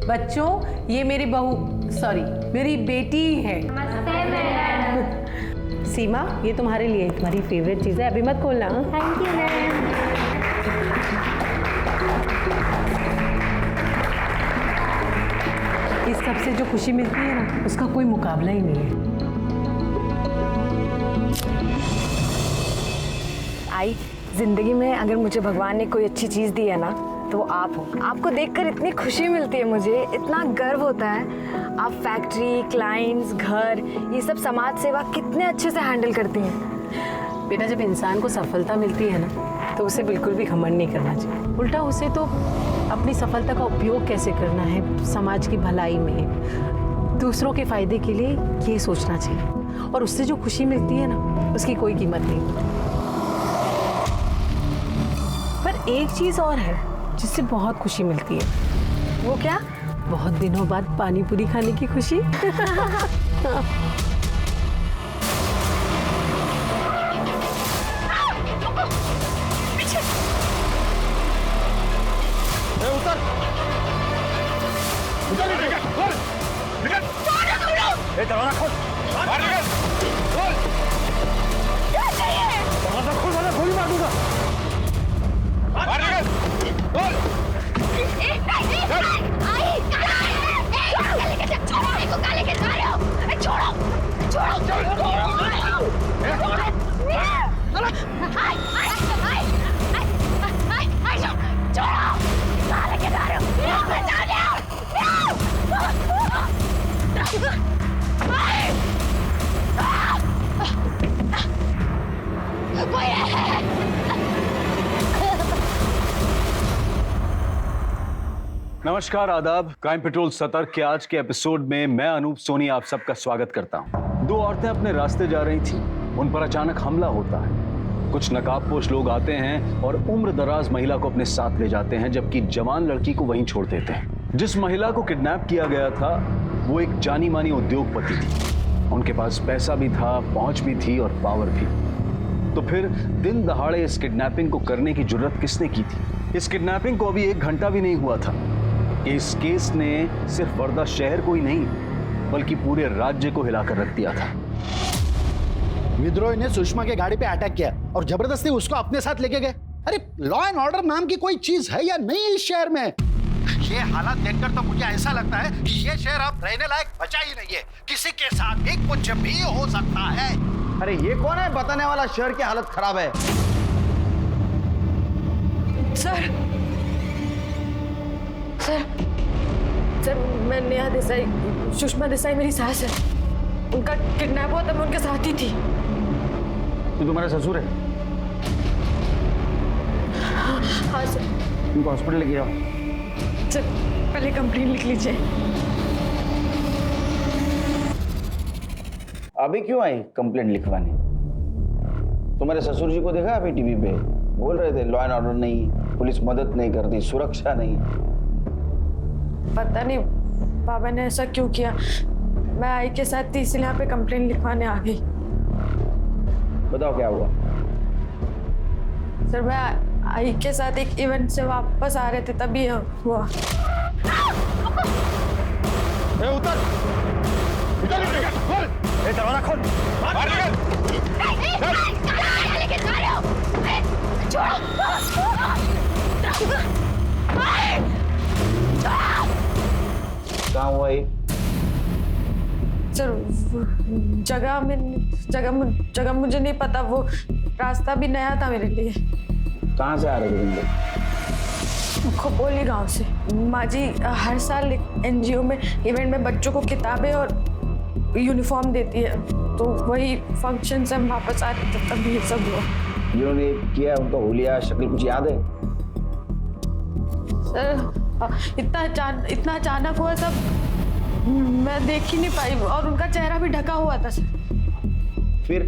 बच्चों, ये मेरी बहू सॉरी मेरी बेटी है। सीमा, ये तुम्हारे लिए तुम्हारी फेवरेट चीज़ है, अभी मत खोलना। Thank you ma'am. इस सब से जो खुशी मिलती है ना, उसका कोई मुकाबला ही नहीं है। आई, जिंदगी में अगर मुझे भगवान ने कोई अच्छी चीज़ दी है ना, तो वो आप हो। आपको देखकर इतनी खुशी मिलती है, मुझे इतना गर्व होता है। आप फैक्ट्री, क्लाइंट्स, घर, ये सब समाज सेवा कितने अच्छे से हैंडल करती हैं। बेटा, जब इंसान को सफलता मिलती है ना, तो उसे बिल्कुल भी घमंड नहीं करना चाहिए। उल्टा उसे तो अपनी सफलता का उपयोग कैसे करना है समाज की भलाई में, दूसरों के फायदे के लिए, ये सोचना चाहिए। और उससे जो खुशी मिलती है ना, उसकी कोई कीमत नहीं। पर एक चीज़ और है जिससे बहुत खुशी मिलती है। वो क्या? बहुत दिनों बाद पानी पूरी खाने की खुशी। दरवाजा खोल, बाहर निकल, खोल, दरवाजा खोल, वरना गोली मार दूंगा। बाहर निकल, खोल। नमस्कार, आदाब। क्राइम पेट्रोल सतर्क के आज के एपिसोड में मैं अनूप सोनी आप सबका स्वागत करता हूं। दो औरतें अपने रास्ते जा रही थीं, उन पर अचानक हमला होता है। कुछ नकाबपोश लोग आते हैं और उम्र दराज महिला को अपने साथ ले जाते हैं, जबकि जवान लड़की को वहीं छोड़ देते हैं। जिस महिला को किडनैप किया गया था वो एक जानी मानी उद्योगपति थी। उनके पास पैसा भी था, पहुंच भी थी और पावर भी। तो फिर दिन दहाड़े इस किडनैपिंग को करने की जुर्रत किसने की थी? इस किडनैपिंग को अभी 1 घंटा भी नहीं हुआ था। इस केस ने सिर्फ वर्धा शहर को ही नहीं बल्कि पूरे राज्य को हिलाकर रख दिया था। विद्रोही ने सुषमा के गाड़ी पे अटैक किया और जबरदस्ती उसको अपने साथ लेके गए। अरे लॉ एंड ऑर्डर नाम की कोई चीज है या नहीं इस शहर में? ये हालात देखकर तो मुझे ऐसा लगता है कि ये शहर अब रहने लायक बचा ही नहीं है। किसी के साथ भी कुछ भी हो सकता है। अरे ये कौन है बताने वाला शहर की हालत खराब है? सर, मैं नेहा देसाई, सुषमा देसाई मेरी सास है। उनका किडनैप हुआ था, मैं उनके साथ ही थी। तू तुम्हारा ससुर है? हाँ सर। उनको हॉस्पिटल लेके जाओ। सर, पहले कंप्लेंट लिख लीजिए। अभी क्यों आई कंप्लेंट लिखवाने? तुम्हारे ससुर जी को देखा अभी टीवी पे बोल रहे थे लॉ एंड ऑर्डर नहीं, पुलिस मदद नहीं करती, सुरक्षा नहीं। पता नहीं बाबा ने ऐसा क्यों किया। मैं आई के साथ थी इसलिए यहाँ पे कंप्लेंट लिखवाने आ गई। बताओ क्या हुआ? सर, मैं आई के साथ एक इवेंट से वापस आ रहे थे, तभी हुआ। उतर, खोल, दरवाजा खोल, बाहर निकल। कहाँ हुआ ये? सर, जगह मुझे नहीं पता, वो रास्ता भी नया था मेरे लिए। कहाँ से आ रहे थे तुम लोग? खोपोली गांव से। माँ जी हर साल एनजीओ में इवेंट में बच्चों को किताबें और यूनिफॉर्म देती है, तो वही फंक्शन से हम वापस आ रहे थे, तभी ये सब हुआ। जिन्होंने किया उनका हुलिया शक्ल कुछ याद है? सर, इतना अचानक हुआ सब, मैं देख ही नहीं पाई और उनका चेहरा भी ढका हुआ था सर। फिर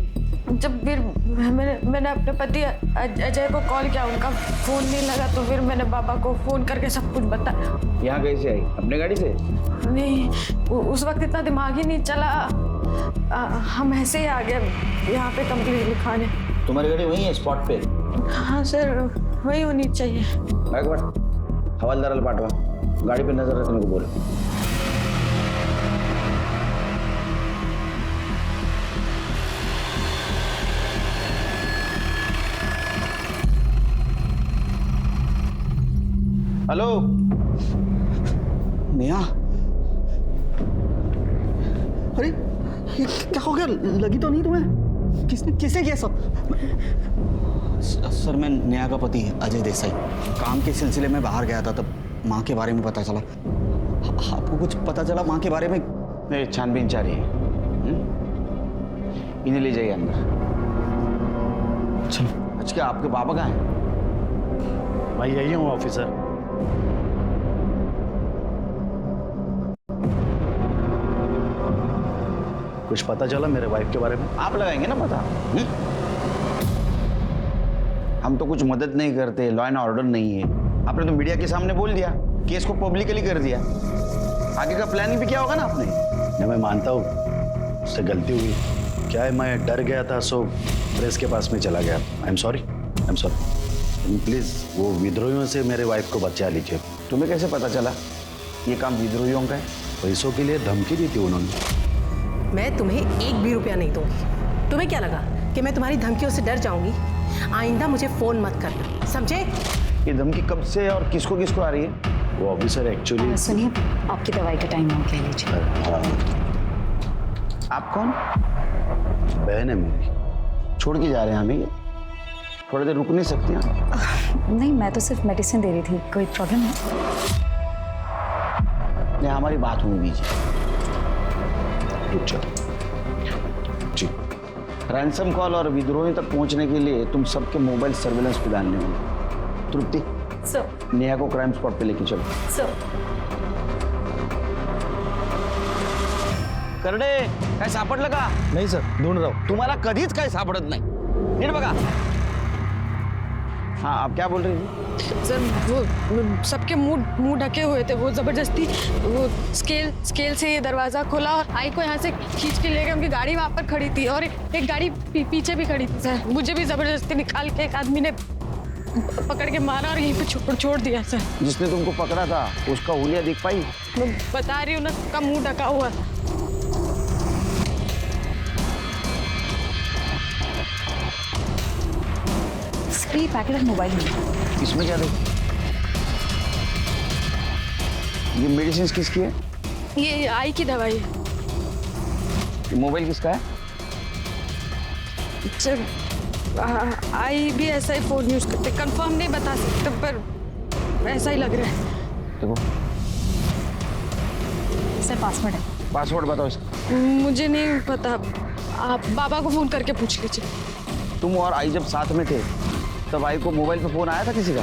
मैंने अपने पति अजय को कॉल किया, उनका फोन नहीं लगा, तो फिर मैंने बाबा को फोन करके सब कुछ बताया। यहाँ कैसे आई? अपने गाड़ी से? नहीं, उस वक्त इतना दिमाग ही नहीं चला, हम ऐसे ही आ गए यहाँ पे कंप्लेंट लिखाने। तुम्हारी गाड़ी वही है स्पॉट पे? हाँ सर, वही होनी चाहिए। हवालदाराला पाठवा। गाड़ी पे नजर रखने को बोलो। हेलो नेहा, अरे ये क्या हो गया? लगी तो नहीं तुम्हें? किसने किसने किया सब? सर, मैं नेहा का पति अजय देसाई काम के सिलसिले में बाहर गया था, तब माँ के बारे में पता चला। आपको कुछ पता चला माँ के बारे में? नहीं, छानबीन जारी है। इन्हें ले जाइए अंदर। चलो। अच्छा, क्या आपके बाबा कहाँ हैं? भाई यही हूँ ऑफिसर। कुछ पता चला मेरे वाइफ के बारे में? आप लगाएंगे ना पता। हम तो कुछ मदद नहीं करते, लॉ एंड ऑर्डर नहीं है। आपने तो मीडिया के सामने बोल दिया, केस को पब्लिकली कर दिया। आगे का प्लानिंग भी क्या होगा ना आपने। नहीं, मैं मानता हूँ उससे गलती हुई। क्या है, मैं डर गया था, सो प्रेस के पास में चला गया। I am sorry. प्लीज वो विद्रोहियों से मेरे वाइफ को बचा लीजिए। तुम्हें कैसे पता चला ये काम विद्रोहियों का है? पैसों के लिए धमकी दी थी उन्होंने। मैं तुम्हें एक भी रुपया नहीं दूंगी। तुम्हें क्या लगा कि मैं तुम्हारी धमकियों से डर जाऊंगी? आइंदा मुझे फोन मत करना, समझे? ये धमकी कब से और किसको किसको आ रही है? वो ऑफिसर एक्चुअली। सुनिए, आपकी दवाई का टाइम हो गया, लीजिए। आप कौन? बहन है मेरी। छोड़ के जा रहे हैं हमें? थोड़ी देर रुक नहीं सकती आप? नहीं, मैं तो सिर्फ मेडिसिन दे रही थी। कोई प्रॉब्लम है? नहीं, हमारी बात होने दीजिए। रुक जाओ जी। रैंसम कॉल और विद्रोही तक पहुंचने के लिए तुम सबके मोबाइल सर्विलेंस पे डालने होंगे। तृप्ति, सर। नेहा को क्राइम स्पॉट पे लेके चलो। सर। करडे, काय सापडलं का? नहीं सर, ढूंढ रहा हूँ। तुम्हाला कधीच काय सापडत नाही। नीट बघा। हाँ, आप क्या बोल रही थी? सर, वो सबके मुंह ढके हुए थे। वो जबरदस्ती वो स्केल से ये दरवाजा खोला और आई को यहाँ से खींच के ले गए। उनकी गाड़ी वहाँ पर खड़ी थी और एक गाड़ी पीछे भी खड़ी थी। सर, मुझे भी जबरदस्ती निकाल के एक आदमी ने पकड़ के मारा और यहीं पे छोड़ दिया। सर, जिसने तुमको पकड़ा था उसका हुलिया दिख पाई? मैं बता रही हूँ ना, सबका मुंह ढका हुआ था। स्प्रे पैकेट ऑफ मोबाइल में। इसमें क्या देखो? ये मेडिसिन किसकी है? ये आई की दवाई है। ये मोबाइल किसका है? सर, आई भी ऐसा ही फोन यूज करते। कंफर्म नहीं बता सकते, पर ऐसा ही लग रहा है। देखो, सर, पासवर्ड है। पासवर्ड बताओ इसका। मुझे नहीं पता, आप बाबा को फोन करके पूछ लीजिए। तुम और आई जब साथ में थे तब आई को मोबाइल पे फोन आया था किसी का?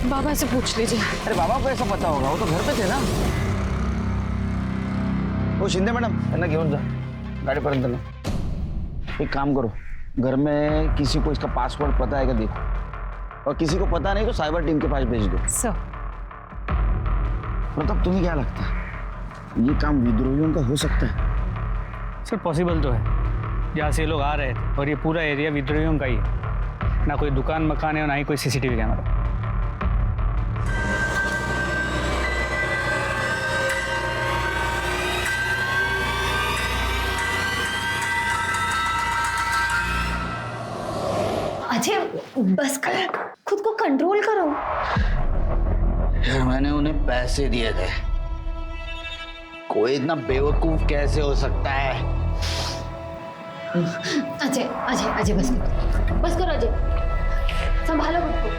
बाबा से पूछ लीजिए। अरे बाबा को ऐसा पता होगा, वो तो घर पे थे ना। वो शिंदे मैडम, त्यांना घेऊन जा गाडीपर्यंत ना। एक काम करो, घर में किसी को इसका पासवर्ड पता है क्या देखो, और किसी को पता नहीं तो साइबर टीम के पास भेज दो। सर, मतलब तुम्हें क्या लगता है ये काम विद्रोहियों का हो सकता है? सर, पॉसिबल तो है। जहाँ से ये लोग आ रहे थे और ये पूरा एरिया विद्रोहियों का ही है। ना कोई दुकान मकान है और ना ही कोई सीसीटीवी कैमरा। अजय, बस कर, खुद को कंट्रोल करो। यार, मैंने उन्हें पैसे दिए थे। कोई इतना बेवकूफ कैसे हो सकता है? अजय अजय अजय, बस करो अजय, संभालो खुद को।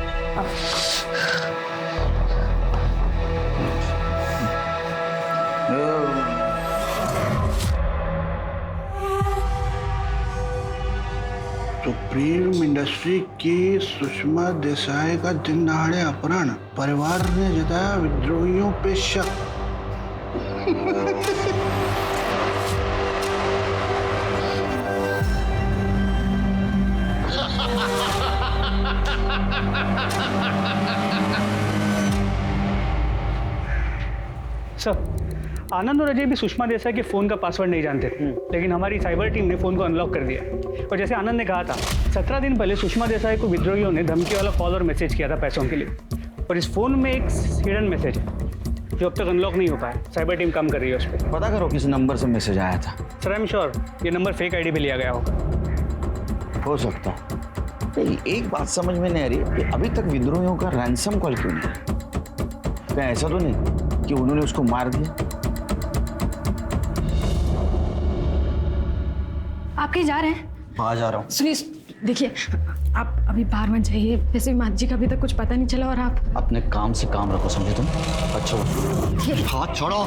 सुप्रीम इंडस्ट्री की सुषमा देसाई का दिन दहाड़े अपहरण, परिवार ने जताया विद्रोहियों पे शक। सर, आनंद और अजय भी सुषमा देसाई के फोन का पासवर्ड नहीं जानते थे, लेकिन हमारी साइबर टीम ने फोन को अनलॉक कर दिया। और जैसे आनंद ने कहा था, 17 दिन पहले सुषमा देसाई को विद्रोहियों ने धमकी वाला कॉल और मैसेज किया था पैसों के लिए। और इस फ़ोन में एक हिडन मैसेज है जो अब तक अनलॉक नहीं हो पाया। साइबर टीम काम कर रही है उस पर। पता करो किस नंबर से मैसेज आया था। सर आई एम श्योर ये नंबर फेक आईडी पे लिया गया होगा। हो सकता है। नहीं, एक बात समझ में नहीं आ रही कि अभी तक विद्रोहियों का रैंसम कॉल क्यों नहीं है? क्या ऐसा तो नहीं कि उन्होंने उसको मार दिया? आप कहीं जा रहे हैं? बाहर जा रहा हूँ। सुनिए, देखिए, आप अभी बाहर मत जाइए। वैसे भी माता जी का अभी तक कुछ पता नहीं चला और आप अपने काम से काम रखो, समझे तुम? अच्छा हाथ छोड़ो।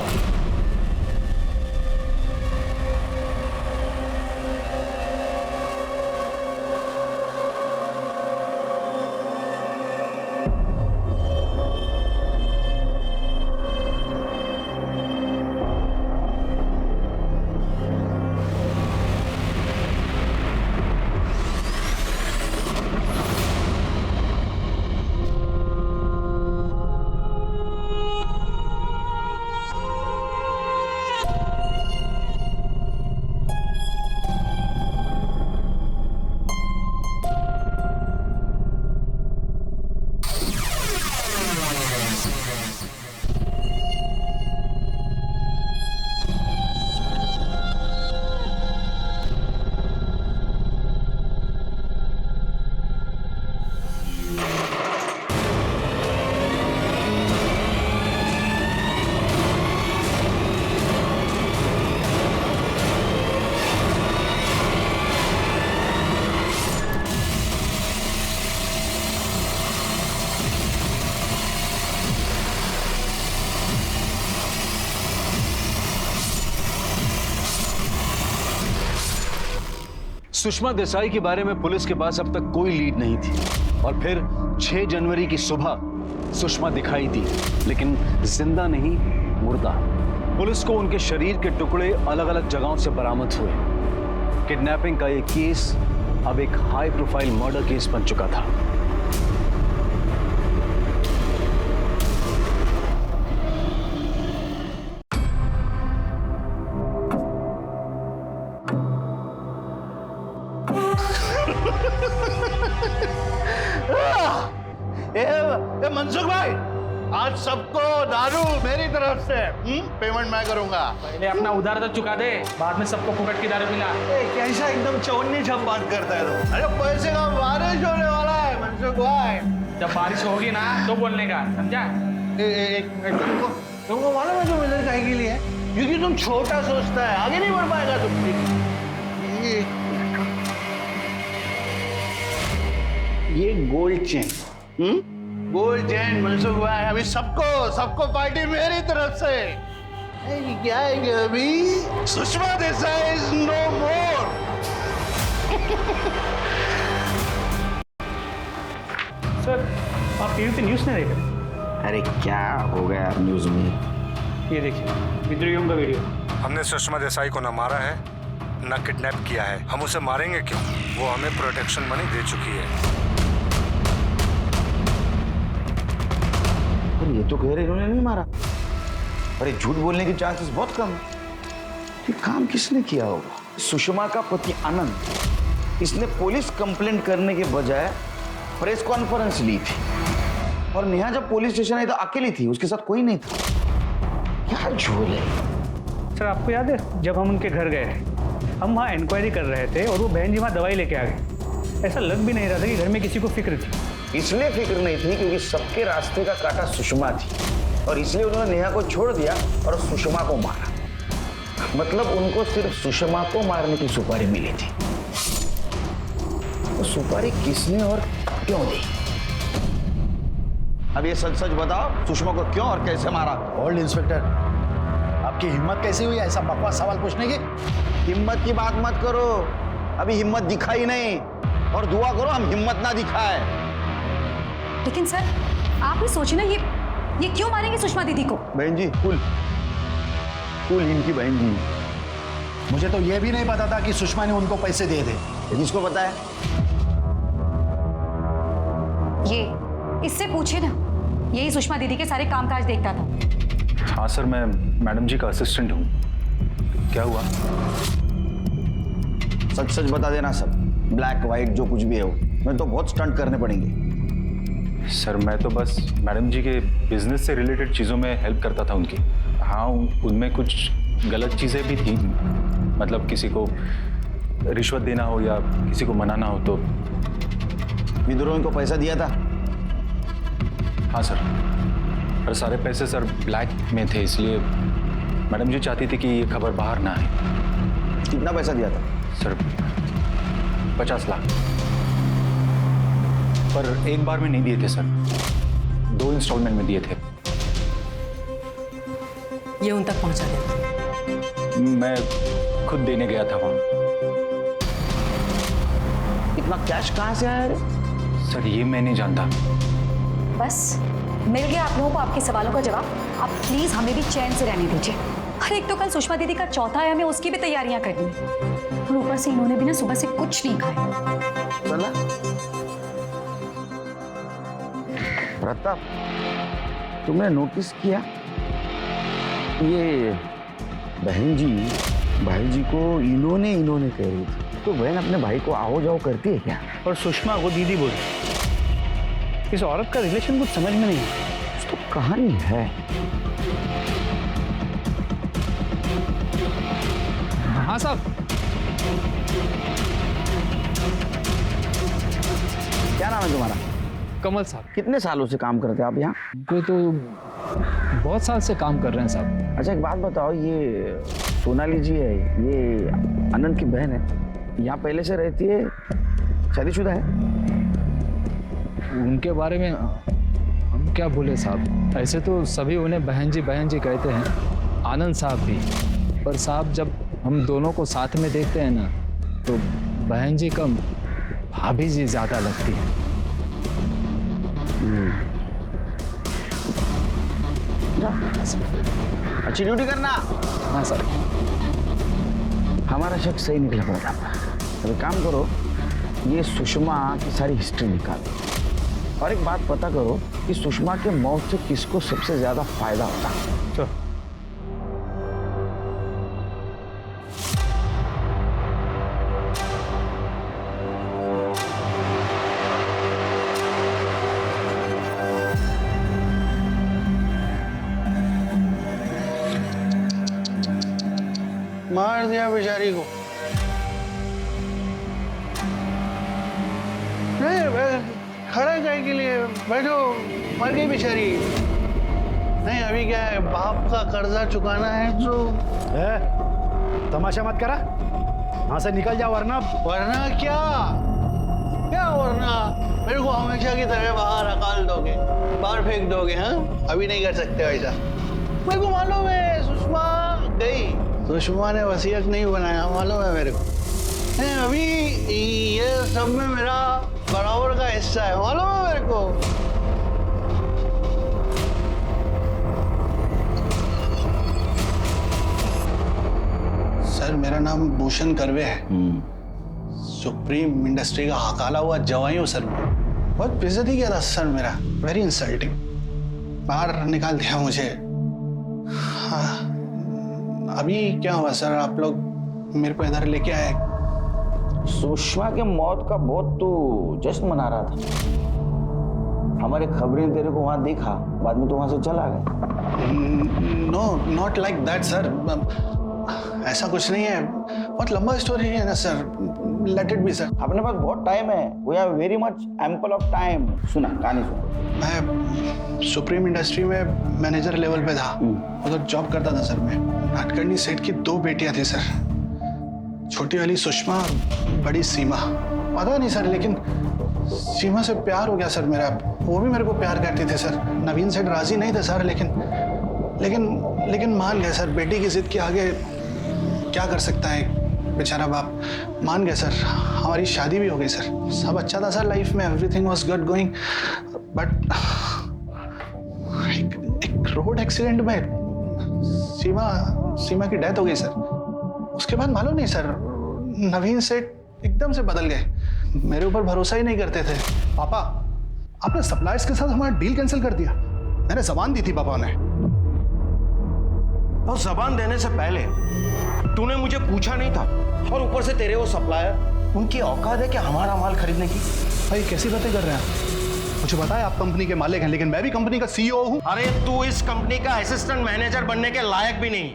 सुषमा देसाई के बारे में पुलिस के पास अब तक कोई लीड नहीं थी और फिर 6 जनवरी की सुबह सुषमा दिखाई दी, लेकिन जिंदा नहीं, मुर्दा। पुलिस को उनके शरीर के टुकड़े अलग अलग जगहों से बरामद हुए। किडनैपिंग का ये केस अब एक हाई प्रोफाइल मर्डर केस बन चुका था। ए मनसुख भाई, आज सबको दारू मेरी तरफ से पेमेंट मैं करूंगा। पहले अपना उधार तो चुका दे, बाद में सबको फुकट की दारू पिला। कैसा एकदम चौनी छप बात करता है तू? अरे पैसे का बारिश होने वाला है मनसुख भाई। जब बारिश होगी ना तो बोलने का, समझा? एक मिनट, तुमको मालूम है तुम इधर काहे के लिए? क्योंकि तुम छोटा सोचता है, आगे नहीं बढ़ पाएगा तुम। ये gold chain, gold chain Mansukh भाई, अभी सबको पार्टी मेरी तरफ से। क्या है कि अभी Sushma Desai is no more. Sir आप टीवी पे न्यूज़ नहीं देख रहे? अरे क्या हो गया न्यूज में? ये देखिए विद्रोहियों का वीडियो। हमने सुषमा देसाई को न मारा है न किडनैप किया है। हम उसे मारेंगे क्यों? वो हमें प्रोटेक्शन मनी दे चुकी है। ये तो कह रहे इन्होंने नहीं मारा। अरे झूठ बोलने के चांसेस बहुत कम है। ये काम किसने किया होगा? सुषमा का पति आनंद, इसने पुलिस कंप्लेंट करने के बजाय प्रेस कॉन्फ्रेंस ली थी और नेहा जब पुलिस स्टेशन आई तो अकेली थी, उसके साथ कोई नहीं था। क्या झोल है। सर आपको याद है जब हम उनके घर गए थे, हम वहाँ इंक्वायरी कर रहे थे और वो बहन जी वहाँ दवाई लेके आ गई। ऐसा लग भी नहीं रहा था कि घर में किसी को फिक्र थी। इसलिए फिक्र नहीं थी क्योंकि सबके रास्ते का कांटा सुषमा थी और इसलिए उन्होंने नेहा को छोड़ दिया और सुषमा को मारा। मतलब उनको सिर्फ सुषमा को मारने की सुपारी मिली थी। तो सुपारी किसने और क्यों दी? अब ये सच सच बताओ, सुषमा को क्यों और कैसे मारा? होल्ड इंस्पेक्टर, आपकी हिम्मत कैसे हुई ऐसा बकवास सवाल पूछने की? हिम्मत की बात मत करो, अभी हिम्मत दिखाई नहीं, और दुआ करो हम हिम्मत ना दिखाए। लेकिन सर आप भी सोचिए ना, ये क्यों मारेंगे सुषमा दीदी को? बहन जी कुल इनकी बहन जी। मुझे तो ये भी नहीं पता था कि सुषमा ने उनको पैसे दिए थे। किसको पता है? ये इससे पूछे ना, यही सुषमा दीदी के सारे कामकाज देखता था। हाँ सर, मैं मैडम जी का असिस्टेंट हूँ। क्या हुआ? सच सच बता देना सब, ब्लैक व्हाइट जो कुछ भी है वो। मैं तो बहुत स्टंट करने पड़ेंगे। सर मैं तो बस मैडम जी के बिजनेस से रिलेटेड चीज़ों में हेल्प करता था उनकी। हाँ उनमें कुछ गलत चीज़ें भी थी, मतलब किसी को रिश्वत देना हो या किसी को मनाना हो तो। विद्रोही को पैसा दिया था? हाँ सर, पर सारे पैसे सर ब्लैक में थे, इसलिए मैडम जी चाहती थी कि ये खबर बाहर ना आए। कितना पैसा दिया था? सर 50 लाख, पर एक बार में नहीं दिए थे सर, 2 इंस्टॉलमेंट में दिए थे। ये उन तक पहुंचा देना। मैं खुद देने गया था वहां। इतना कैश कहाँ से आया रे? सर ये मैं नहीं जानता। बस मिल गया आप लोगों को आपके सवालों का जवाब। आप प्लीज हमें भी चैन से रहने दीजिए। अरे एक तो कल सुषमा दीदी का चौथा है, हमें उसकी भी तैयारियां करनी है, और ऊपर से इन्होंने भी ना सुबह से कुछ नहीं खाया। चला प्रताप, तुमने नोटिस किया ये बहन जी भाई जी को इन्होंने कह रही थी, तो बहन अपने भाई को आओ जाओ करती है क्या? और सुषमा को दीदी बोली। इस औरत का रिलेशन कुछ समझ में नहीं है। तो कहानी है। हाँ साहब। क्या नाम है तुम्हारा? कमल साहब। कितने सालों से काम करते हैं आप यहाँ? कोई तो बहुत साल से काम कर रहे हैं साहब। अच्छा एक बात बताओ, ये सोनाली जी है, ये आनंद की बहन है, यहाँ पहले से रहती है, शादीशुदा है? उनके बारे में हम क्या बोले साहब, ऐसे तो सभी उन्हें बहन जी कहते हैं, आनंद साहब भी। पर साहब जब हम दोनों को साथ में देखते हैं ना, तो बहन जी कम भाभी जी ज्यादा लगती है। अच्छी ड्यूटी करना। हाँ सर। हमारा शक सही निकला पड़ा था। अब एक काम करो, ये सुषमा की सारी हिस्ट्री निकालो और एक बात पता करो कि सुषमा के मौत से किसको सबसे ज्यादा फायदा होता है। तो मार दिया बेचारी को। नहीं खड़ा काय के लिए बैठो, मर गई बेचारी। नहीं अभी क्या है, बाप का कर्जा चुकाना है तो। तमाशा मत करा, वहां से निकल जा, वरना क्या वरना मेरे को हमेशा की तरह बाहर अकाल दोगे, बाहर फेंक दोगे? हाँ अभी नहीं कर सकते वैसा। मेरे को मालूम है सुषमा गई, सुषमा ने वसीयत नहीं बनाया, मालूम है मेरे को। नहीं अभी ये सब में मेरा बराबर का हिस्सा है, मालूम है मेरे को। सर मेरा नाम भूषण करवे है, सुप्रीम इंडस्ट्री का हकाला हुआ जवाई हूँ सर। मैं बहुत बेइज्जती किया था सर मेरा, वेरी इंसल्टिंग, बाहर निकाल दिया मुझे। हाँ अभी क्या हुआ सर, आप लोग मेरे को इधर लेके आए? सुषमा के मौत का बहुत तू जश्न मना रहा था, हमारे खबरें तेरे को वहां देखा, बाद में तो वहां से चला गया। No not like that sir, ऐसा कुछ नहीं है, बहुत लंबा स्टोरी है ना sir, let it be sir. अपने पास बहुत टाइम है, we have very much ample of time. सुना कहानी सुना। मैं सुप्रीम इंडस्ट्री में मैनेजर लेवल पे था, उधर जॉब करता था सर। मैं नाटकर्णी सेठ की 2 बेटियां थी सर, छोटी वाली सुषमा, बड़ी सीमा। पता नहीं सर, लेकिन सीमा से प्यार हो गया सर मेरा, वो भी मेरे को प्यार करती थी सर। नवीन सेठ राजी नहीं थे सर, लेकिन मान गए सर, बेटी की जिद के आगे क्या कर सकता है बेचारा बाप। मान गए सर, हमारी शादी भी हो गई सर, सब अच्छा था सर लाइफ में, everything was good going. But एक रोड एक्सीडेंट में सीमा की डेथ हो गई सर। उसके बाद मालूम नहीं सर, नवीन सेठ एकदम से बदल गए, मेरे ऊपर भरोसा ही नहीं करते थे। पापा आपने सप्लायर्स के साथ हमारा डील कैंसिल कर दिया, मैंने जबान दी थी पापा ने। और जबान देने से पहले तूने मुझे पूछा नहीं था, और ऊपर से तेरे वो सप्लायर, उनकी औकात है कि हमारा माल खरीदने की? भाई कैसी बातें कर रहे हैं आप? मुझे बताया आप कंपनी के मालिक हैं, लेकिन मैं भी कंपनी का सीईओ हूँ। अरे तू इस कंपनी का असिस्टेंट मैनेजर बनने के लायक भी नहीं,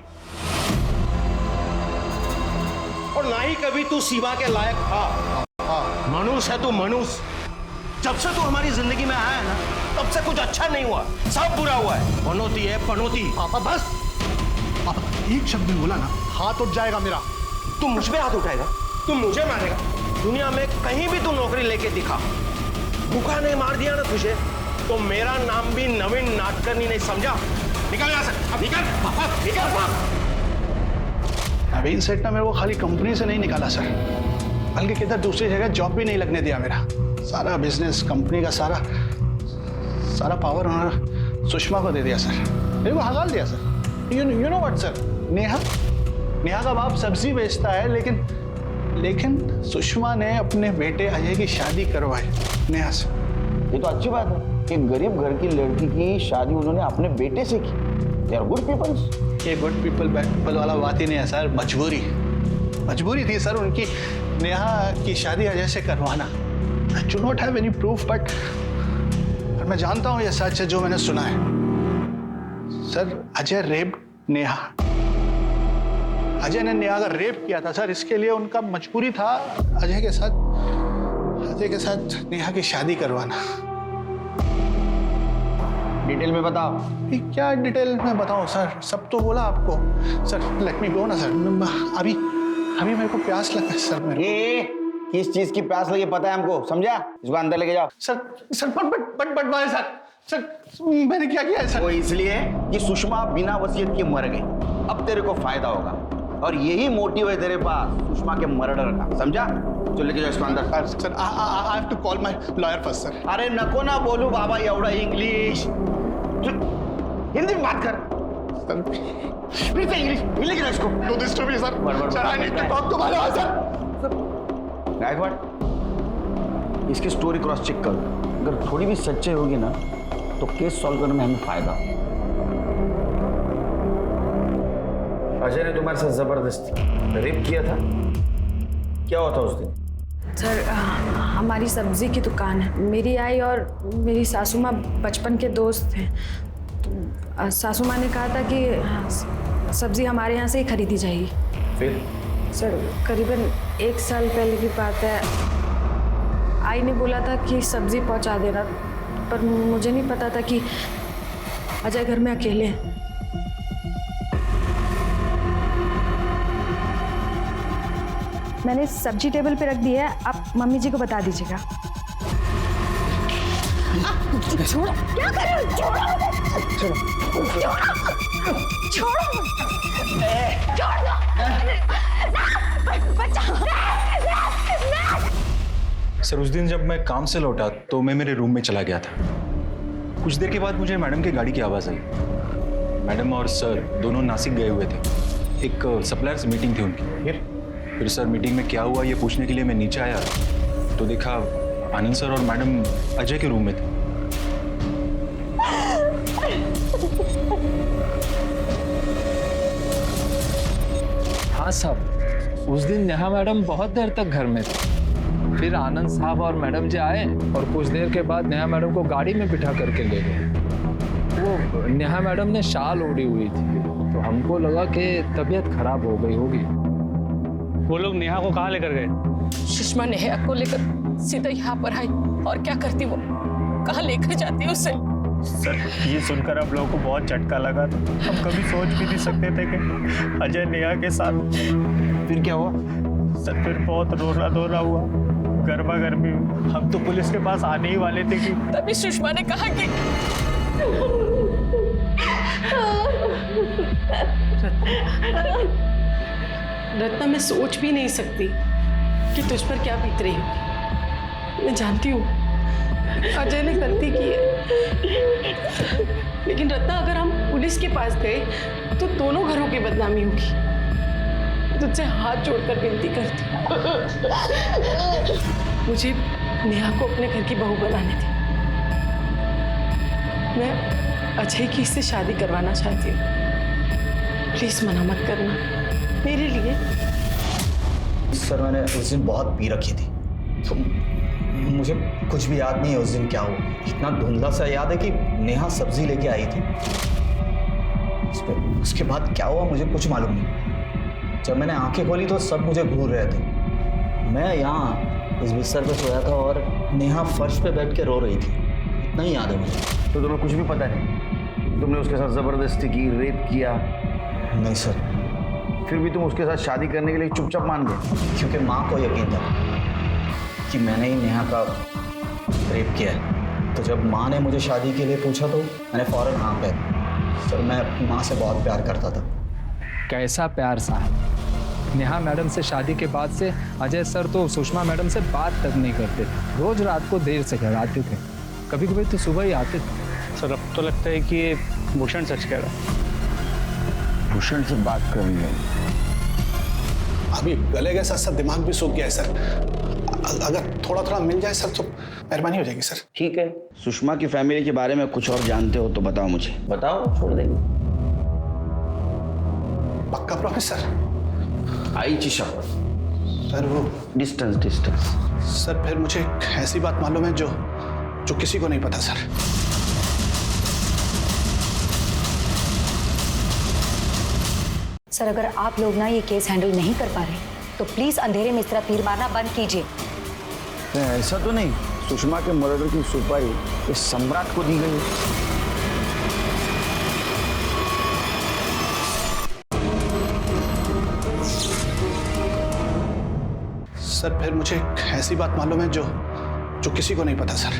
और ना ही कभी तू शिवा के लायक था। मनुष्य है तू, मनुष्य। जब से तू हमारी जिंदगी में आया है ना, तब से कुछ अच्छा नहीं हुआ, सब बुरा हुआ है। पनौती है पनौती। पापा बस, पापा एक शब्द भी बोला ना हाथ उठ जाएगा मेरा। तू मुझ पे हाथ उठाएगा, तू मुझे मारेगा। दुनिया में कहीं भी तू नौकरी लेके दिखा, भूखा नहीं मार दिया ना तुझे, तो मेरा नाम भी नवीन नाटकर्णी नहीं, समझा? निकल यहाँ से, अब निकल पापा, निकल पापा। नवीन सेठ ने मेरे को खाली कंपनी से नहीं निकाला सर, बल्कि किधर दूसरी जगह जॉब भी नहीं लगने दिया। मेरा सारा बिजनेस, कंपनी का सारा पावर उन्होंने सुषमा को दे दिया सर, मेरे को हगाल दिया sir. You know what sir, Neha का बाप सब्जी बेचता है, लेकिन सुषमा ने अपने बेटे अजय की शादी करवाई नेहा से। ये तो अच्छी बात है कि गरीब घर की लड़की की शादी उन्होंने अपने बेटे से की। They are good peoples. ये गुड पीपल बैड पीपल वाला बात ही नहीं है सर, मजबूरी थी सर उनकी नेहा की शादी अजय से करवाना। I do not have any proof, but मैं जानता हूँ ये सच है जो मैंने सुना है। सर अजय ने नेहा का रेप किया था सर, इसके लिए उनका मजबूरी था अजय के साथ नेहा की शादी करवाना। डिटेल में बताओ। क्या डिटेल में बताऊं सर, सब तो बोला आपको। सर लेट मी गो ना सर, अभी मेरे को प्यास लगा है सर। ये किस चीज की प्यास लगी पता है हमको, समझा? इसको अंदर लेके जाओ। सर बट भाई सर मैंने क्या किया है सर? वो इसलिए कि सुषमा बिना वसीयत के मर गई, अब तेरे को फायदा होगा, और यही मोटिव है तेरे पास सुषमा के मर्डर का, समझा? चल लेके जाओ इसको अंदर। Sir I have to call my lawyer first sir. अरे नको ना बोलू बाबा एवढा इंग्लिश, हिंदी में बात कर। सर फिर से इंग्लिश, लेके जाओ इसको। Do this to me sir. Sir I need to talk to my lawyer sir. Gaikwad, इसकी स्टोरी क्रॉस चेक कर, अगर थोड़ी भी सच्चाई होगी ना तो केस सॉल्व करने में हमें फायदा। अजय ने तुम्हारे साथ जबरदस्ती रेप किया था, क्या हुआ था उस दिन? सर हमारी सब्जी की दुकान है, मेरी आई और मेरी सासू माँ बचपन के दोस्त थे। तो सासू माँ ने कहा था कि सब्जी हमारे यहाँ से ही खरीदी जाएगी। फिर? सर करीबन 1 साल पहले की बात है, आई ने बोला था कि सब्जी पहुँचा देना, पर मुझे नहीं पता था कि अजय घर में अकेले हैं। मैंने सब्जी टेबल पे रख दी है, आप मम्मी जी को बता दीजिएगा। छोड़ो, क्या कर रहे हो? सर उस दिन जब मैं काम से लौटा तो मैं मेरे रूम में चला गया था। कुछ देर के बाद मुझे मैडम की गाड़ी की आवाज़ आई। मैडम और सर दोनों नासिक गए हुए थे, एक सप्लायर्स मीटिंग थी उनकी। फिर सर मीटिंग में क्या हुआ ये पूछने के लिए मैं नीचे आया तो देखा आनंद सर और मैडम अजय के रूम में थे। हाँ साहब, उस दिन नेहा मैडम बहुत देर तक घर में थी। फिर आनंद साहब और मैडम जी आए और कुछ देर के बाद नेहा मैडम को गाड़ी में बिठा करके ले गए। वो नेहा मैडम ने शाल ओढ़ी हुई थी तो हमको लगा कि तबीयत खराब हो गई होगी। वो लोग नेहा को कहाँ लेकर गए? सुषमा नेहा को लेकर सीधा यहाँ पर आई, और क्या करती वो, कहाँ लेकर जाती उसे? सर ये सुनकर आप लोगों को बहुत झटका लगा था। हम कभी सोच भी नहीं सकते थे कि अजय नेहा के साथ। फिर क्या हुआ? सर फिर बहुत रोना धोना हुआ, गर्मा गर्मी। हम तो पुलिस के पास आने ही वाले थे कि तभी सुषमा ने कहा कि रत्ना, मैं सोच भी नहीं सकती कि तुझ पर क्या बीत रही होगी। मैं जानती हूँ अजय ने गलती की है, लेकिन रत्ना अगर हम पुलिस के पास गए तो दोनों घरों की बदनामी होगी। तुझसे हाथ जोड़कर विनती करती, मुझे नेहा को अपने घर की बहू बनाने दे। मैं अजय की इससे शादी करवाना चाहती हूँ, प्लीज मना मत करना मेरे लिए। सर मैंने उस दिन बहुत पी रखी थी तो मुझे कुछ भी याद नहीं है उस दिन क्या हुआ। इतना धुंधला सा याद है कि नेहा सब्जी लेके आई थी। उसके बाद क्या हुआ मुझे कुछ मालूम नहीं। जब मैंने आंखें खोली तो सब मुझे घूर रहे थे। मैं यहाँ इस बिस्तर पे सोया था और नेहा फर्श पे बैठ के रो रही थी। इतना ही याद है मुझे। तो तुम्हें कुछ भी पता नहीं? तुमने उसके साथ जबरदस्ती की, रेप किया? नहीं सर। फिर भी तुम उसके साथ शादी करने के लिए चुपचाप मान गए? क्योंकि माँ को यकीन था कि मैंने ही नेहा का रेप किया है। तो जब माँ ने मुझे शादी के लिए पूछा तो मैंने फौरन हाँ कहा। सर मैं अपनी माँ से बहुत प्यार करता था। कैसा प्यार साहब? नेहा मैडम से शादी के बाद से अजय सर तो सुषमा मैडम से बात तक नहीं करते। रोज रात को देर से घर आते थे, कभी कभी तो सुबह ही आते थे। सर अब तो लगता है कि ये भूषण सच कह रहा है। भूषण से बात करनी है। अभी गले के साथ साथ दिमाग भी सूख गया है सर। अगर थोड़ा थोड़ा मिल जाए सर तो मेहरबानी हो जाएगी सर। ठीक है, सुषमा की फैमिली के बारे में कुछ और जानते हो तो बताओ मुझे। बताओ, छोड़ देंगे। पक्का प्रॉमिस सर? आईची शपथ सर। वो डिस्टेंस सर, फिर मुझे एक ऐसी बात मालूम है जो किसी को नहीं पता सर। सर अगर आप लोग ना ये केस हैंडल नहीं कर पा रहे तो प्लीज अंधेरे में इस तरह तीर मारना बंद कीजिए। ऐसा तो नहीं सुषमा के मर्डर की सुपारी इस सम्राट को दी गई? सर फिर मुझे एक ऐसी बात मालूम है जो किसी को नहीं पता सर।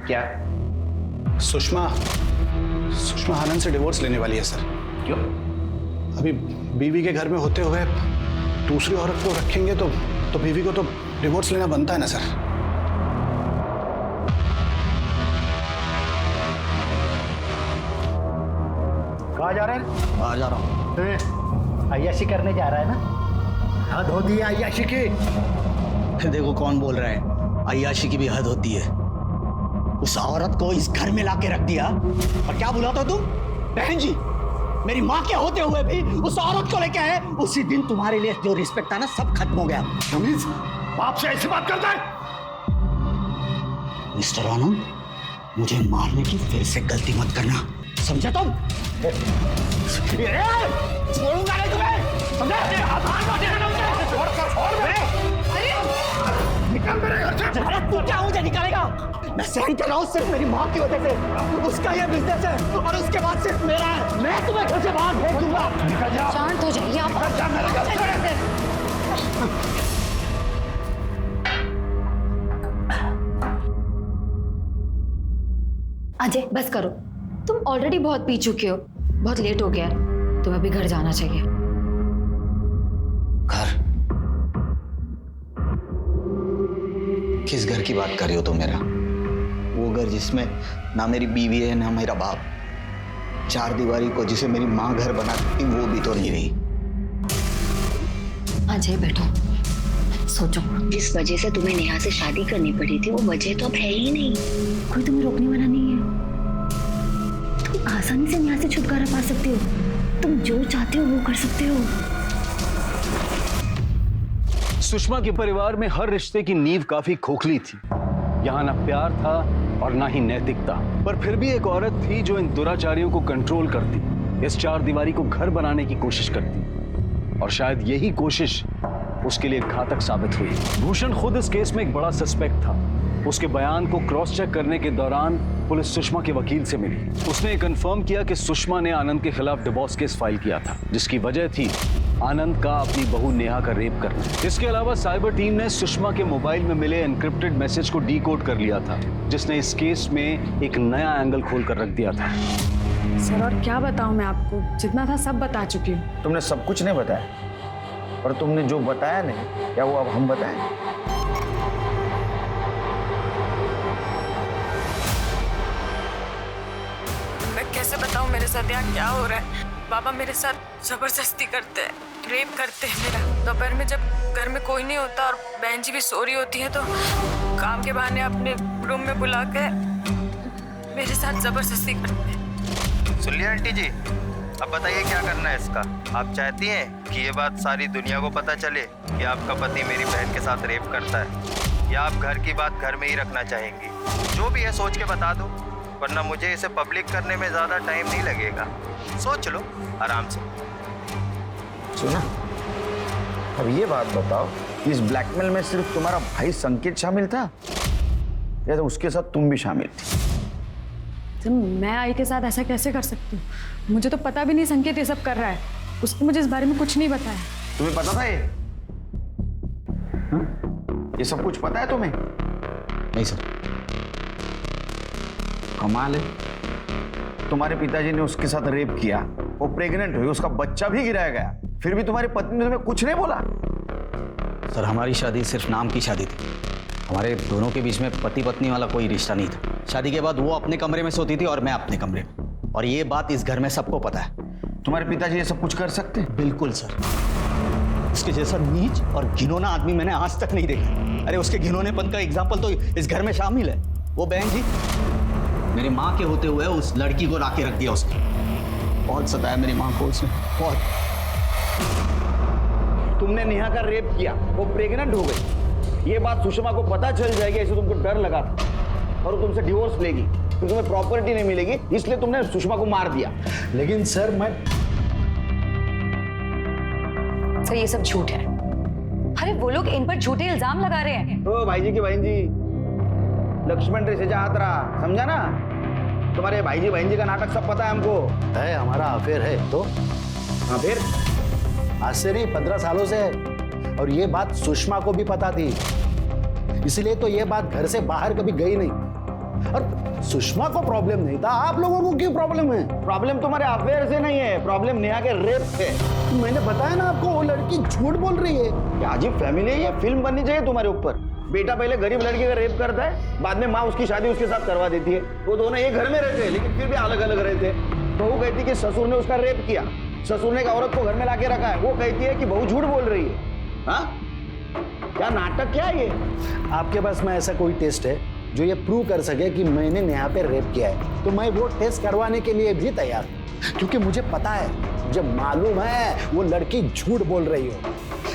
क्या? सुषमा आनंद से डिवोर्स लेने वाली है सर। क्यों? अभी बीवी के घर में होते हुए दूसरी औरत को रखेंगे तो बीवी को तो डिवोर्स लेना बनता है ना सर। कहाँ जा रहे हैं? आ जा रहा हूँ। अय्याशी करने जा रहा है ना? हद होती है अय्याशी की। देखो कौन बोल रहा है, अय्याशी की भी हद होती है। उस औरत को इस घर में लाके रख दिया और क्या बुलाता तुम? बहन जी, मेरी माँ के होते हुए भी उस औरत को लेके आए। उसी दिन तुम्हारे लिए जो रिस्पेक्ट था ना सब खत्म हो गया। तमीज, बाप से ऐसी बात करता है? मिस्टर आनंद, मुझे मारने की फिर से गलती मत करना, समझे तुम? छोड़ूंगा नहीं तुम्हें, समझे? निकल मेरे घर से। अरे तू क्या मुझे निकालेगा? मैं सहन कर रहा हूँ सिर्फ मेरी माँ की वजह से। उसका ये बिजनेस है और उसके बाद सिर्फ मेरा है। मैं तुम्हें घर से बाहर भेज दूंगा। निकल जा। शांत हो जाइए आप। जा मेरे घर से। अजय बस करो, तुम ऑलरेडी बहुत पी चुके हो, बहुत लेट हो गया है, तुम्हें अभी घर जाना चाहिए। घर? किस घर की बात कर रही हो तुम? मेरा वो घर जिसमें ना मेरी बीवी है ना मेरा बाप। चार दीवारी को जिसे मेरी माँ घर बनाती थी वो भी तो नहीं रही। अजय बैठो, सोचो जिस वजह से तुम्हें नेहा से शादी करनी पड़ी थी वो वजह तो अब है ही नहीं। कोई तुम्हें रोकने वाला नहीं है। तुम आसानी से नेहा से छुटकारा पा सकते हो। तुम जो चाहते हो वो कर सकते हो। सुषमा के परिवार में हर रिश्ते की नींव काफी खोखली थी। यहाँ ना प्यार था और ना ही नैतिकता, पर फिर भी एक औरत थी जो इन दुराचारियों को कंट्रोल करती, इस चार दीवारी को घर बनाने की कोशिश करती, और शायद यही कोशिश उसके लिए घातक साबित हुई। भूषण खुद इस केस में एक बड़ा सस्पेक्ट था। उसके बयान को क्रॉस चेक करने के दौरान पुलिस सुषमा के वकील से मिली। उसने कंफर्म किया कि सुषमा ने आनंद के खिलाफ डिवोर्स केस फाइल किया था, जिसकी वजह थी आनंद का अपनी बहू नेहा का रेप करना। इसके अलावा साइबर टीम ने सुषमा के मोबाइल में मिले एनक्रिप्टेड मैसेज को डीकोड कर लिया था, जिसने इस केस में एक नया एंगल खोल कर रख दिया था। सर और क्या बताऊं मैं आपको, जितना था सब बता चुकी हूँ। तुमने सब कुछ नहीं बताया, और तुमने जो बताया नहीं, क्या वो अब हम बताएं? मैं कैसे बताऊं मेरे साथ यहाँ क्या हो रहा है? बाबा मेरे साथ जबरदस्ती करते हैं, रेप करते हैं मेरा। दोपहर में जब घर में कोई नहीं होता और बहन जी भी सो रही होती है तो काम के बहाने अपने रूम में बुला के मेरे साथ जबरदस्ती करते हैं। सुन लिया आंटी जी, अब बताइए क्या करना है इसका? आप चाहती हैं कि ये बात सारी दुनिया को पता चले कि आपका पति मेरी बहन के साथ रेप करता है, या आप घर की बात घर में ही रखना चाहेंगी? जो भी है सोच के बता दो, वरना मुझे इसे पब्लिक करने में ज्यादा टाइम नहीं लगेगा। सोच लो आराम से। सुना, अब ये बात बताओ, इस ब्लैकमेल में सिर्फ तुम्हारा भाई संकेत शामिल था या तो उसके साथ तुम भी शामिल थी? तो मैं आई के साथ ऐसा कैसे कर सकती हूँ? मुझे तो पता भी नहीं संकेत ये सब कर रहा है। उसने मुझे इस बारे में कुछ नहीं बताया। तुम्हें पता था ये? हाँ? ये सब कुछ पता है तुम्हें? नहीं सर। कमाल है, तुम्हारे पिताजी ने उसके साथ रेप किया, वो प्रेग्नेंट हुई, उसका बच्चा भी गिराया गया, फिर भी तुम्हारी पत्नी ने तुम्हें कुछ नहीं बोला? सर हमारी शादी सिर्फ नाम की शादी थी। हमारे दोनों के बीच में पति पत्नी वाला कोई रिश्ता नहीं था। शादी के बाद वो अपने कमरे में सोती थी और मैं अपने कमरे में, और ये बात इस घर में सबको पता है। तुम्हारे पिताजी ये सब कुछ कर सकते हैं? बिल्कुल सर। उसके जैसा नीच और घिनौना आदमी मैंने आज तक नहीं देखा। अरे उसके घिनौनेपन का एग्जाम्पल तो इस घर में शामिल है। वो बहन जी, मेरी माँ के होते हुए उस लड़की को लाके रख दिया उसने। बहुत सताया मेरी माँ को उसने, बहुत। तुमने नेहा का रेप किया, वो प्रेग्नेंट हो गई, ये बात सुषमा को पता चल जाएगी, ऐसे तुमको डर लगा था, और वो तुमसे डिवोर्स लेगी, फिर तुम्हें प्रॉपर्टी नहीं मिलेगी, इसलिए तुमने सुषमा को मार दिया। लेकिन सर सर ये सब झूठ है। अरे वो लोग इन पर झूठे इल्जाम लगा रहे हैं। ओ भाई जी की बहन जी, लक्ष्मण रेखा से हाथ रहा, समझा ना? तुम्हारे भाई जी बहन जी का नाटक सब पता है हमको। है, हमारा अफेयर है तो। हाँ फिर? आज से नहीं, 15 सालों से है, और ये बात सुषमा को भी पता थी, इसलिए तो ये बात घर से बाहर कभी गई नहीं। और सुषमा को प्रॉब्लम नहीं था, आप लोगों को क्यों प्रॉब्लम है? प्रॉब्लम तुम्हारे अफेयर से नहीं है, प्रॉब्लम नेहा के रेप से। मैंने बताया ना आपको, वो लड़की झूठ बोल रही है। क्या अजीब फैमिली है ये, फिल्म बननी चाहिए तुम्हारे ऊपर। बेटा पहले गरीब लड़की का रेप करता है, बाद में माँ उसकी शादी उसके साथ करवा देती है। वो दोनों एक घर में रहते हैं लेकिन फिर भी अलग अलग रहते हैं। बहू कहती कि ससुर ने उसका रेप किया, ससुर ने एक औरत को घर में लाके रखा है, वो कहती है कि बहू झूठ बोल रही है। हाँ, क्या नाटक क्या है ये? आपके पास में ऐसा कोई टेस्ट है जो ये प्रूव कर सके कि मैंने नेहा पे रेप किया है? तो मैं वो टेस्ट करवाने के लिए भी तैयार हूं, क्योंकि मुझे पता है, मुझे मालूम है वो लड़की झूठ बोल रही हो।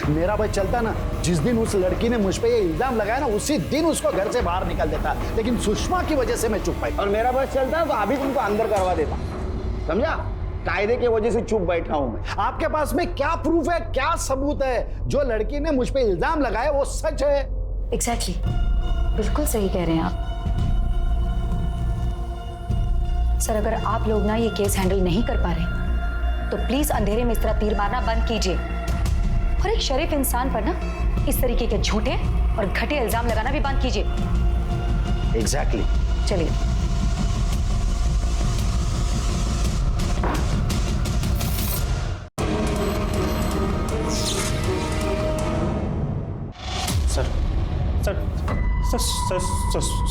मेरा भाई चलता ना, जिस दिन उस लड़की ने मुझ पे ये इल्जाम लगाया ना, उसी दिन उसको घर से बाहर निकल देता, लेकिन सुषमा की वजह से मैं चुप पाई। और मेरा बस चलता तो अभी तुमको अंदर करवा देता, समझा? कायदे की वजह से चुप बैठा हूं मैं। आपके पास में क्या प्रूफ है, क्या सबूत है? जो लड़की ने मुझ पे इल्जाम लगाया वो सच है? एग्जैक्टली, बिल्कुल सही कह रहे हैं आप। सर अगर आप लोग ना ये केस हैंडल नहीं कर पा रहे तो प्लीज अंधेरे में इस तरह तीर मारना बंद कीजिए, और एक शरीफ इंसान पर ना इस तरीके के झूठे और घटिया इल्जाम लगाना भी बंद कीजिए। एग्जैक्टली। चलिए।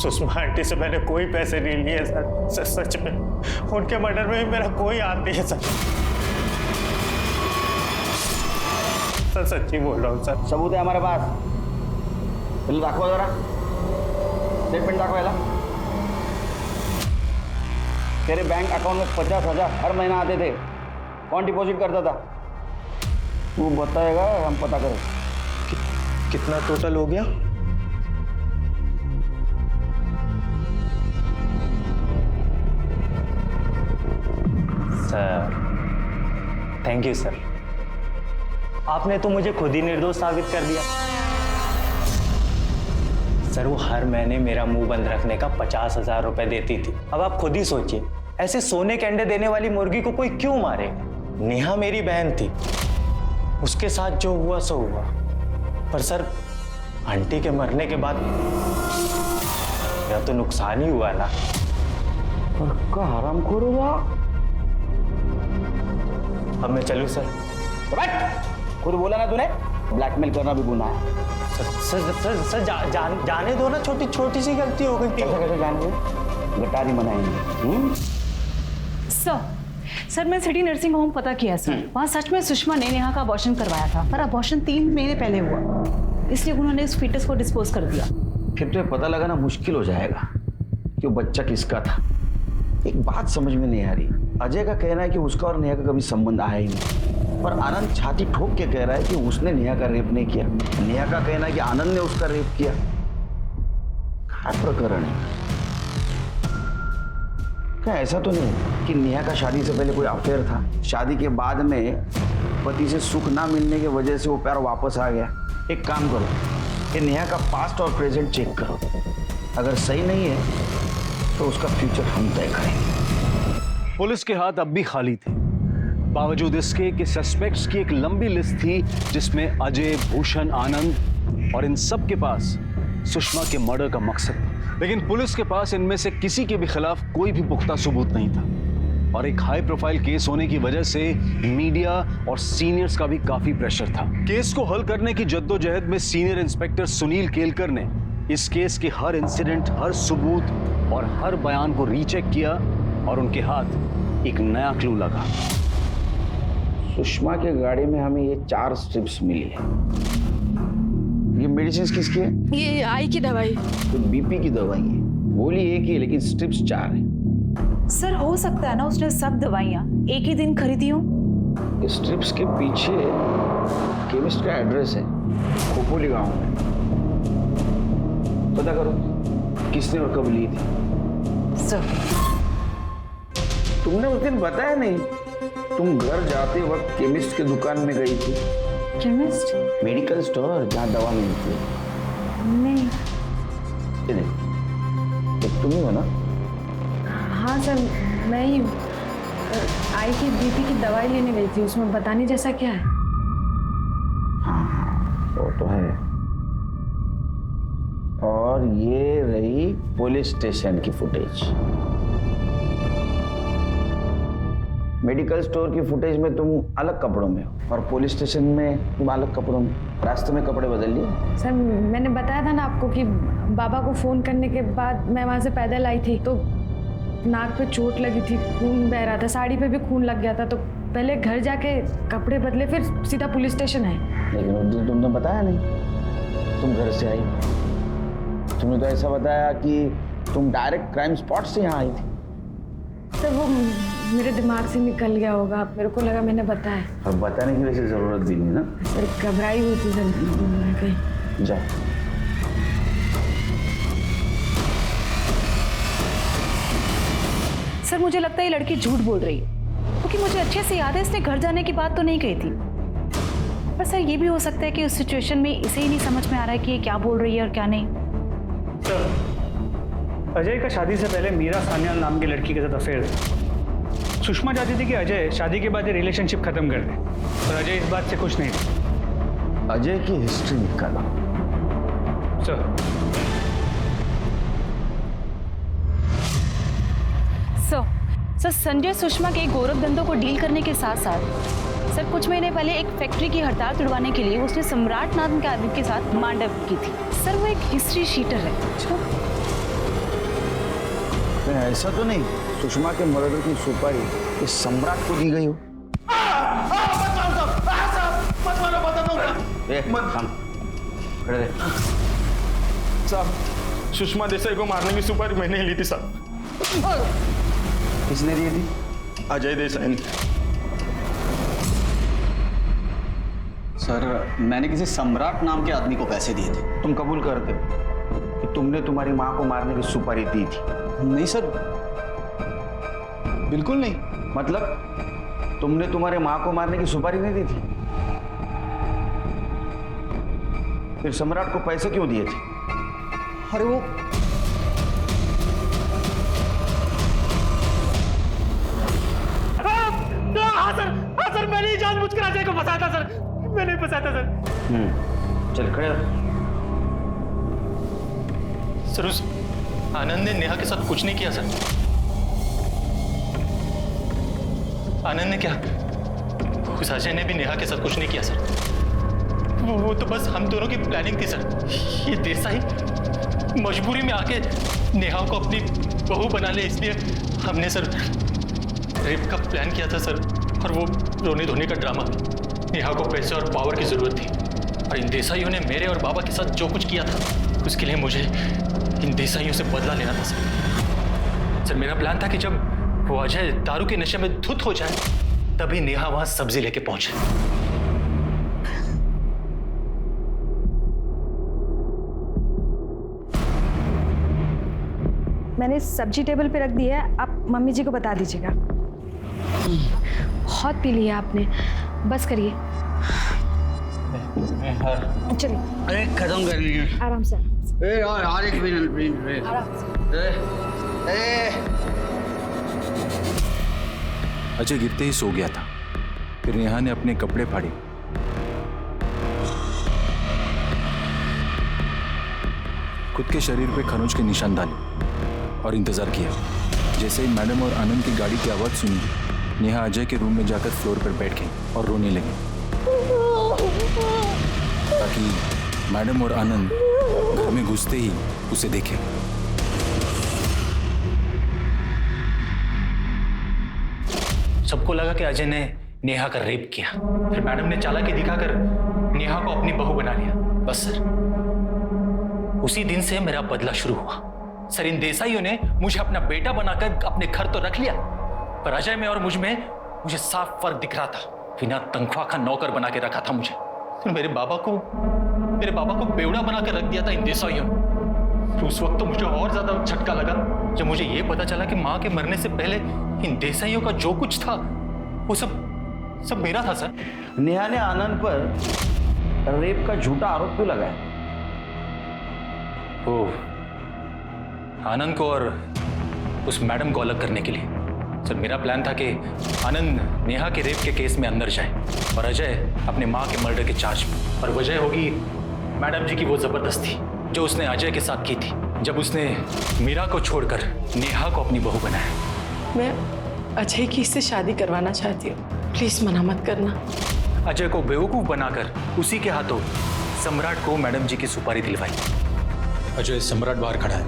सुषमा आंटी से मैंने कोई पैसे नहीं लिए सर। सच में उनके मर्डर में भी मेरा कोई हाथ नहीं है सर। सर सच्ची बोल रहा हूँ सर। सबूत है हमारे पास, बिल दाखवा जरा, स्टेटमेंट दाखवायला। तेरे बैंक अकाउंट में 50,000 हर महीना आते थे, कौन डिपॉजिट करता था? तू बताएगा, हम पता करें। कितना टोटल हो गया? सर थैंक यू सर, आपने तो मुझे खुद ही निर्दोष साबित कर दिया। सर वो हर महीने मेरा मुंह बंद रखने का 50,000 रुपए देती थी। अब आप खुद ही सोचिए, ऐसे सोने के अंडे देने वाली मुर्गी को कोई क्यों मारेगा? नेहा मेरी बहन थी, उसके साथ जो हुआ सो हुआ, पर सर आंटी के मरने के बाद मेरा तो नुकसान ही हुआ ना। और का हरामखोर हुआ। अब मैं चलूं सर? खुद बोला ना तूने, ब्लैकमेल करना भी गुनाह है। सर जाने दो ना, छोटी छोटी सी गलती हो गई थी। कैसे जाने दो, गटारी मनाएंगे। सर मैं सिटी नर्सिंग होम पता किया सर, वहाँ सच में सुषमा ने नेहा का अबॉर्शन करवाया था, पर अबॉर्शन 3 महीने पहले हुआ, इसलिए उन्होंने इस फीटस को डिस्पोज कर दिया। फिर तो पता लगाना मुश्किल हो जाएगा कि वो बच्चा किसका था। एक बात समझ में नहीं आ रही, अजय का कहना है कि उसका और नेहा का कभी संबंध आया ही नहीं, पर आनंद छाती ठोक के कह रहा है कि उसने नेहा का रेप नहीं किया। नेहा का कहना है कि आनंद ने उसका रेप किया। क्या प्रकरण है? क्या ऐसा तो नहीं कि नेहा का शादी से पहले कोई अफेयर था, शादी के बाद में पति से सुख ना मिलने की वजह से वो प्यार वापस आ गया? एक काम करो, ये नेहा का पास्ट और प्रेजेंट चेक करो, अगर सही नहीं है तो उसका फ्यूचर हम तय करेंगे। पुलिस के हाथ अब भी खाली थे, बावजूद इसके कि सस्पेक्ट्स की एक लंबी लिस्ट थी जिसमें अजय, भूषण, आनंद और इन सब के पास सुषमा के मर्डर का मकसद था। लेकिन पुलिस के पास इनमें से किसी के भी खिलाफ कोई भी पुख्ता सबूत नहीं था और एक हाई प्रोफाइल केस होने की वजह से मीडिया और सीनियर्स का भी काफी प्रेशर था। केस को हल करने की जद्दोजहद में सीनियर इंस्पेक्टर सुनील केलकर ने इस केस के हर इंसिडेंट, हर सबूत और हर बयान को रीचेक किया और उनके हाथ एक नया क्लू लगा। सुषमा के गाड़ी में हमें ये 4 स्ट्रिप्स मिली है। ये मेडिसिन किसकी है? ये आई की दवाई। तो बीपी की दवाई है। गोली एक ही है लेकिन स्ट्रिप्स 4 है। सर हो सकता है ना उसने सब दवाइयाँ एक ही दिन खरीदी हो। स्ट्रिप्स के पीछे केमिस्ट का एड्रेस है, खोपोली गांव में। पता करो किसने और कब ली थी। सर तुमने उस दिन बताया नहीं, तुम घर जाते वक्त केमिस्ट की दुकान में गई थी। केमिस्ट? मेडिकल स्टोर जहाँ दवा मिलती है। नहीं। ये नहीं, तो तुम ही हो ना? हाँ सर, मैं ही आई की बीपी की दवाई लेने गई थी, उसमें बताने जैसा क्या है? हाँ वो तो है। और ये रही पुलिस स्टेशन की फुटेज। मेडिकल स्टोर की फुटेज में तुम अलग कपड़ों में हो और पुलिस स्टेशन में तुम अलग कपड़ों में। रास्ते में कपड़े बदल लिए? सर मैंने बताया था ना आपको कि बाबा को फोन करने के बाद मैं वहाँ से पैदल आई थी तो नाक पे चोट लगी थी, खून बह रहा था, साड़ी पे भी खून लग गया था, तो पहले घर जाके कपड़े बदले फिर सीधा पुलिस स्टेशन है। लेकिन उस दिन तुमने बताया नहीं, तुम घर से आई। तुमने तो ऐसा बताया कि तुम डायरेक्ट क्राइम स्पॉट से यहाँ आई थी। सर वो मेरे दिमाग से निकल गया होगा, मेरे को लगा मैंने बताया। और बताने की वैसे जरूरत भी नहीं ना। सर घबराई हुई थी सर। जाओ। सर मुझे लगता है ये लड़की झूठ बोल रही है, क्योंकि मुझे अच्छे से याद है इसने घर जाने की बात तो नहीं कही थी। पर सर ये भी हो सकता है कि उस सिचुएशन में इसे ही नहीं समझ में आ रहा है कि ये क्या बोल रही है और क्या नहीं। सर अजय का शादी से पहले मीरा सान्याल नाम की लड़की के साथ अफेयर था। सुषमा चाहती थी कि अजय शादी के बाद ये रिलेशनशिप खत्म कर दे, पर अजय इस बात से खुश नहीं था। अजय की हिस्ट्री निकाला। सर संजय सुषमा के गौरव धंधों को डील करने के साथ साथ सर कुछ महीने पहले एक फैक्ट्री की हड़ताल तुड़वाने के लिए उसने सम्राट नाम के आदमी के साथ मांडव की थी। सर वो एक हिस्ट्री शीटर है। ऐसा तो नहीं सुषमा के मर्डर की सुपारी इस सम्राट को दी गई हो? खड़े रहे। साहब सुषमा देसाई को मारने की सुपारी मैंने ली थी साहब। किसने दी थी? अजय देसाई ने। सर मैंने किसी सम्राट नाम के आदमी को पैसे दिए थे। तुम कबूल करते हो कि तुमने तुम्हारी माँ को मारने की सुपारी दी थी? नहीं सर, बिल्कुल नहीं। मतलब तुमने तुम्हारे माँ को मारने की सुपारी नहीं दी थी? फिर सम्राट को पैसे क्यों दिए थे? अरे वो हाँ सर मैंने ही जानबूझकर अजय को फंसाया था सर, मैंने ही फंसाया था सर। चल खड़े सर उस आनंद ने नेहा के साथ कुछ नहीं किया सर। आनंद ने क्या, उस अजय ने भी नेहा के साथ कुछ नहीं किया सर। वो तो बस हम दोनों की प्लानिंग थी सर। ये देसाई मजबूरी में आके नेहा को अपनी बहू बना ले, इसलिए हमने सर रेप का प्लान किया था सर। और वो रोने धोने का ड्रामा, नेहा को पैसे और पावर की जरूरत थी और इन देसाइयों ने मेरे और बाबा के साथ जो कुछ किया था उसके लिए मुझे इन देसाइयों से बदला लेना था सर। सर मेरा प्लान था कि जब वो अजय दारू के नशे में धुत हो जाए तभी नेहा वहां सब्जी लेके पहुंचे। मैंने सब्जी टेबल पे रख दी है, आप मम्मी जी को बता दीजिएगा। बहुत पी लिया आपने, बस करिए। चलिए। अरे खत्म कर लीजिए। आराम से। यार एक मिनट आराम से। अजय गिरते ही सो गया था। फिर नेहा ने अपने कपड़े फाड़े, खुद के शरीर पे खरोंच के निशान डाले और इंतजार किया। जैसे ही मैडम और आनंद की गाड़ी की आवाज सुनी, नेहा अजय के रूम में जाकर फ्लोर पर बैठ गई और रोने लगी, ताकि मैडम और आनंद घर में घुसते ही उसे देखे। सबको लगा कि अजय ने नेहा का रेप किया। फिर मैडम ने चालाकी दिखाकर नेहा को अपनी बहू बना लिया। बस सर, उसी दिन से मेरा बदला शुरू हुआ। सर, इन देसाइयों ने मुझे अपना बेटा बनाकर अपने घर तो रख लिया, पर अजय में और मुझ में मुझे साफ फर्क दिख रहा था। बिना तनख्वाह का नौकर बना के रखा था मुझे। फिर मेरे बाबा को बेवड़ा बना के रख दिया था इन देसाइयों ने। उस वक्त तो मुझे और ज्यादा झटका लगा जब मुझे ये पता चला कि माँ के मरने से पहले इन देसाइयों का जो कुछ था वो सब मेरा था। सर, नेहा ने आनंद पर रेप का झूठा आरोप क्यों लगाया? वो आनंद को और उस मैडम को अलग करने के लिए। सर, मेरा प्लान था कि आनंद नेहा के रेप के केस में अंदर जाए और अजय अपने माँ के मर्डर के चार्ज में। और वजह होगी मैडम जी की वो जबरदस्ती जो उसने अजय के साथ की थी, जब उसने मीरा को छोड़कर नेहा को अपनी बहू बनाया। मैं अजय की इससे शादी करवाना चाहती हूँ, प्लीज मना मत करना। अजय को बेवकूफ बनाकर उसी के हाथों सम्राट को मैडम जी की सुपारी दिलवाई। अजय, सम्राट बाहर खड़ा है।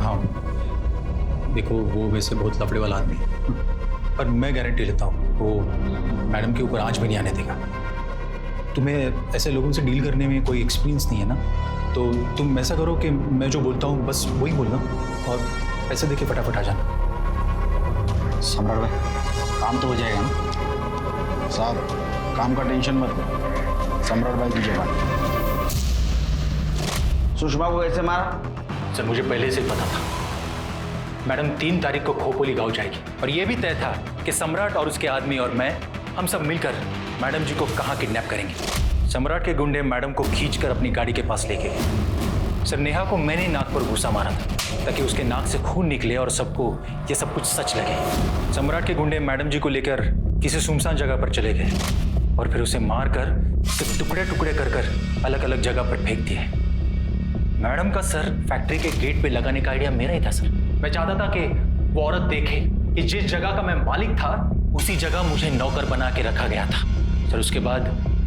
हाँ, देखो वो वैसे बहुत लफड़े वाला आदमी है, पर मैं गारंटी लेता हूँ वो मैडम के ऊपर आंच भी नहीं आने देगा। तुम्हें ऐसे लोगों से डील करने में कोई एक्सपीरियंस नहीं है ना, तो तुम ऐसा करो कि मैं जो बोलता हूँ बस वही बोलना और पैसे देके फटाफट आ जाना। सम्राट भाई, काम तो हो जाएगा ना? साहब, काम का टेंशन मत लो, सम्राट भाई की जबान। सुषमा को कैसे मारा? सर, मुझे पहले से पता था मैडम 3 तारीख को खोपोली गांव जाएगी, और यह भी तय था कि सम्राट और उसके आदमी और मैं, हम सब मिलकर मैडम जी को कहाँ किडनैप करेंगे। सम्राट के गुंडे मैडम को खींचकर अपनी गाड़ी के पास लेके गए। सर, नेहा को मैंने नाक पर घूसा मारा था ताकि उसके नाक से खून निकले और सबको ये सब कुछ सच लगे। सम्राट के गुंडे मैडम जी को लेकर किसी सुनसान जगह पर चले गए और फिर उसे मारकर उसे टुकड़े टुकड़े कर अलग अलग जगह पर फेंक दिए। मैडम का सर फैक्ट्री के गेट पे लगाने का आइडिया मेरा ही था। सर, मैं चाहता था कि वो औरत देखे कि जिस जगह का मैं मालिक था उसी जगह मुझे नौकर बना के रखा गया था। सर, उसके बाद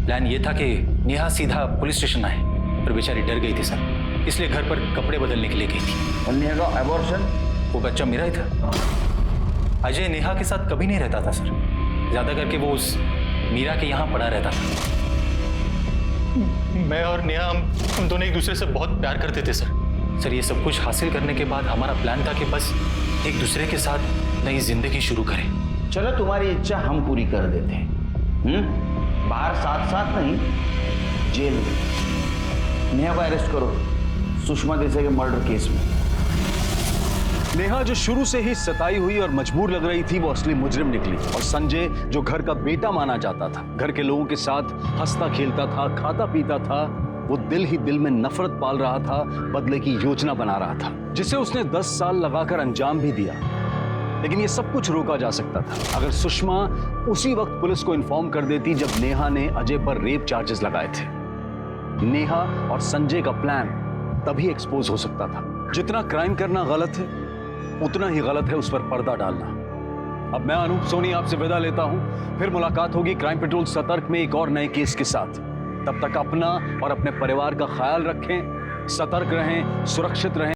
प्लान ये था कि नेहा सीधा पुलिस स्टेशन आए, पर बेचारी डर गई थी सर, इसलिए घर पर कपड़े बदलने के लिए गई थी। और नेहा का एबॉर्शन? वो बच्चा मेरा ही था। अजय नेहा के साथ कभी नहीं रहता था सर, ज्यादा करके वो उस मीरा के यहाँ पड़ा रहता था। मैं और नेहा हम दोनों एक दूसरे से बहुत प्यार करते थे सर, ये सब कुछ हासिल करने के बाद हमारा प्लान था कि बस एक दूसरे के साथ नई जिंदगी शुरू करें। चलो, तुम्हारी इच्छा हम पूरी कर देते हैं। बाहर साथ साथ नहीं, जेल में नेहा को अरेस्ट करो सुषमा देसाई के मर्डर केस में। नेहा जो शुरू से ही सताई हुई और मजबूर लग रही थी, वो असली मुजरिम निकली। और संजय जो घर का बेटा माना जाता था, घर के लोगों के साथ हंसता खेलता था, खाता पीता था, वो दिल ही दिल में नफरत पाल रहा था, बदले की योजना बना रहा था, जिसे उसने 10 साल लगाकर अंजाम भी दिया। लेकिन ये सब कुछ रोका जा सकता था अगर सुषमा उसी वक्त पुलिस को इन्फॉर्म कर देती जब नेहा ने अजय पर रेप चार्जेस लगाए थे। नेहा और संजय का प्लान तभी एक्सपोज हो सकता था। जितना क्राइम करना गलत है, उतना ही गलत है उस पर पर्दा डालना। अब मैं अनूप सोनी आपसे विदा लेता हूं, फिर मुलाकात होगी क्राइम पेट्रोल सतर्क में एक और नए केस के साथ। तब तक अपना और अपने परिवार का ख्याल रखें, सतर्क रहें, सुरक्षित रहें।